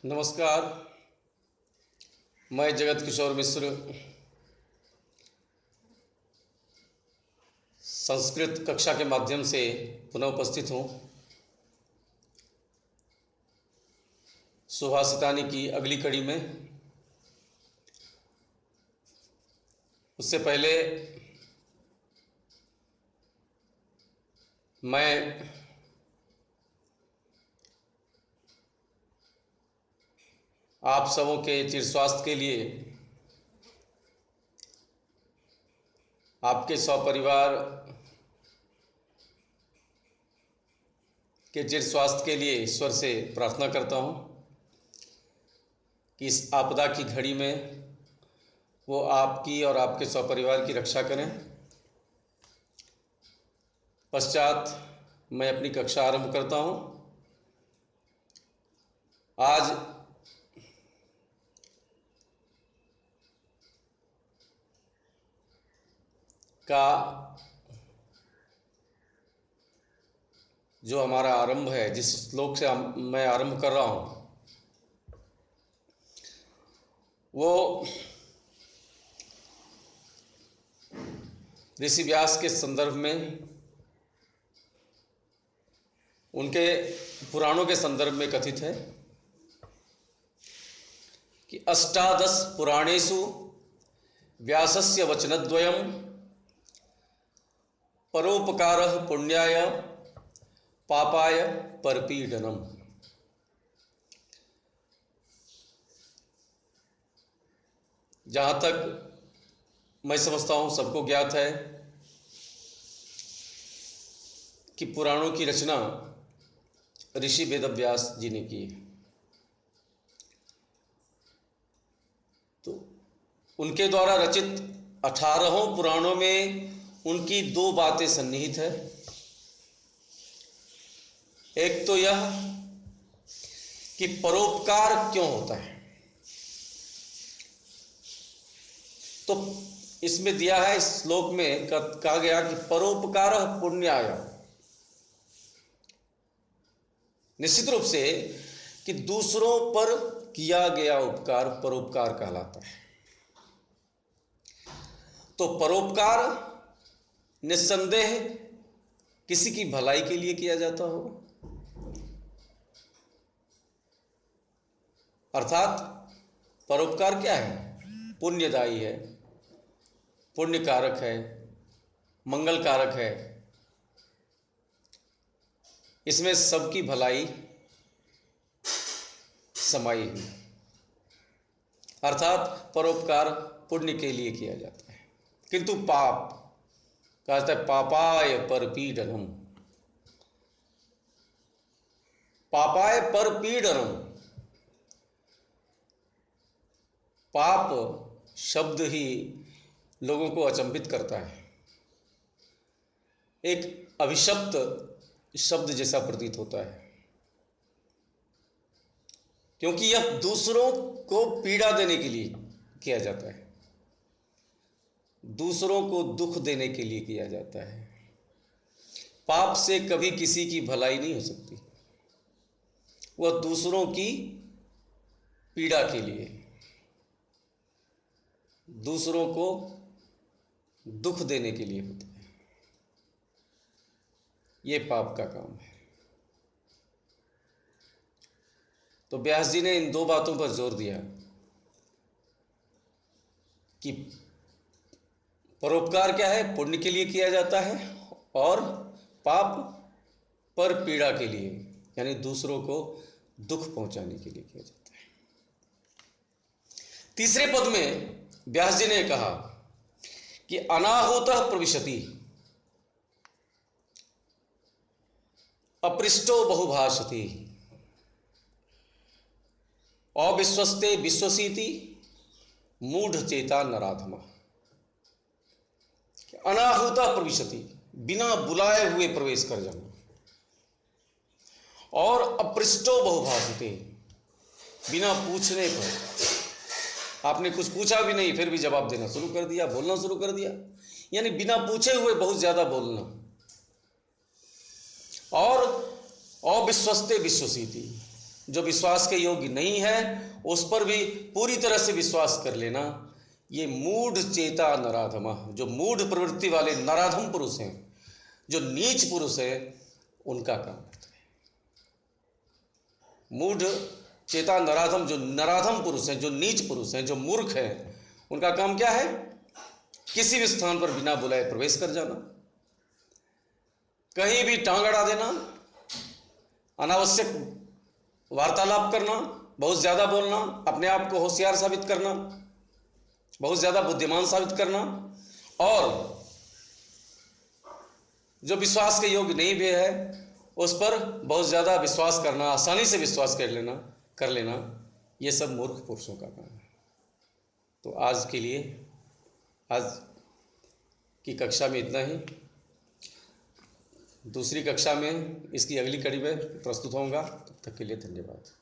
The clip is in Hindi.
नमस्कार। मैं जगत किशोर मिश्र संस्कृत कक्षा के माध्यम से पुनः उपस्थित हूँ। सुभाषितानी की अगली कड़ी में। उससे पहले मैं आप सबों के चिर स्वास्थ्य के लिए, आपके सपरिवार के चिर स्वास्थ्य के लिए ईश्वर से प्रार्थना करता हूँ कि इस आपदा की घड़ी में वो आपकी और आपके सपरिवार की रक्षा करें। पश्चात मैं अपनी कक्षा आरंभ करता हूँ। आज का जो हमारा आरंभ है, जिस श्लोक से मैं आरंभ कर रहा हूँ, वो ऋषि व्यास के संदर्भ में, उनके पुराणों के संदर्भ में कथित है कि अष्टादश पुराणेषु व्यासस्य वचनद्वयम् परोपकारः पुण्याय पापाय परपीडनम। जहाँ तक मैं समझता हूँ सबको ज्ञात है कि पुराणों की रचना ऋषि वेदव्यास जी ने की है। तो उनके द्वारा रचित 18 पुराणों में उनकी दो बातें सन्निहित है। एक तो यह कि परोपकार क्यों होता है, तो इसमें दिया है, इस श्लोक में कहा गया कि परोपकार पुण्याय। निश्चित रूप से कि दूसरों पर किया गया उपकार परोपकार कहलाता है। तो परोपकार निस्संदेह किसी की भलाई के लिए किया जाता हो, अर्थात परोपकार क्या है? पुण्यदायी है, पुण्य कारक है, मंगल कारक है। इसमें सबकी भलाई समाई हुई, अर्थात परोपकार पुण्य के लिए किया जाता है। किंतु पाप कहता है पापाय परपीडनम। पापाय परपीडनम, पाप शब्द ही लोगों को अचंभित करता है। एक अभिशप्त शब्द जैसा प्रतीत होता है, क्योंकि यह दूसरों को पीड़ा देने के लिए किया जाता है, दूसरों को दुख देने के लिए किया जाता है। पाप से कभी किसी की भलाई नहीं हो सकती, वह दूसरों की पीड़ा के लिए, दूसरों को दुख देने के लिए होता है। ये पाप का काम है। तो व्यास जी ने इन दो बातों पर जोर दिया कि परोपकार क्या है? पुण्य के लिए किया जाता है, और पाप पर पीड़ा के लिए, यानी दूसरों को दुख पहुंचाने के लिए किया जाता है। तीसरे पद में व्यास जी ने कहा कि अनाहुतः प्रविशति अपृष्टो बहुभाषति अविश्वस्ते विश्वसीति मूढ़ चेता नराधमा। अनाहुतः प्रविशति, बिना बुलाए हुए प्रवेश कर जाना, और अपृष्टो बहुभाषते, बिना पूछने पर, आपने कुछ पूछा भी नहीं फिर भी जवाब देना शुरू कर दिया, बोलना शुरू कर दिया, यानी बिना पूछे हुए बहुत ज्यादा बोलना। और अविश्वस्ते विश्वसीति, जो विश्वास के योग्य नहीं है उस पर भी पूरी तरह से विश्वास कर लेना, ये मूढ़ चेता नराधम, जो मूढ़ प्रवृत्ति वाले नराधम पुरुष हैं, जो नीच पुरुष है, उनका काम करता है। मूढ़ चेता नराधम, जो नराधम पुरुष हैं, जो नीच पुरुष हैं, जो मूर्ख हैं, उनका काम क्या है? किसी भी स्थान पर बिना बुलाए प्रवेश कर जाना, कहीं भी टांग अड़ा देना, अनावश्यक वार्तालाप करना, बहुत ज़्यादा बोलना, अपने आप को होशियार साबित करना, बहुत ज़्यादा बुद्धिमान साबित करना, और जो विश्वास के योग्य नहीं भी है उस पर बहुत ज़्यादा विश्वास करना, आसानी से विश्वास कर लेना, ये सब मूर्ख पुरुषों का काम है। तो आज के लिए, आज की कक्षा में इतना ही। दूसरी कक्षा में इसकी अगली कड़ी में प्रस्तुत होऊंगा। तब तक के लिए धन्यवाद।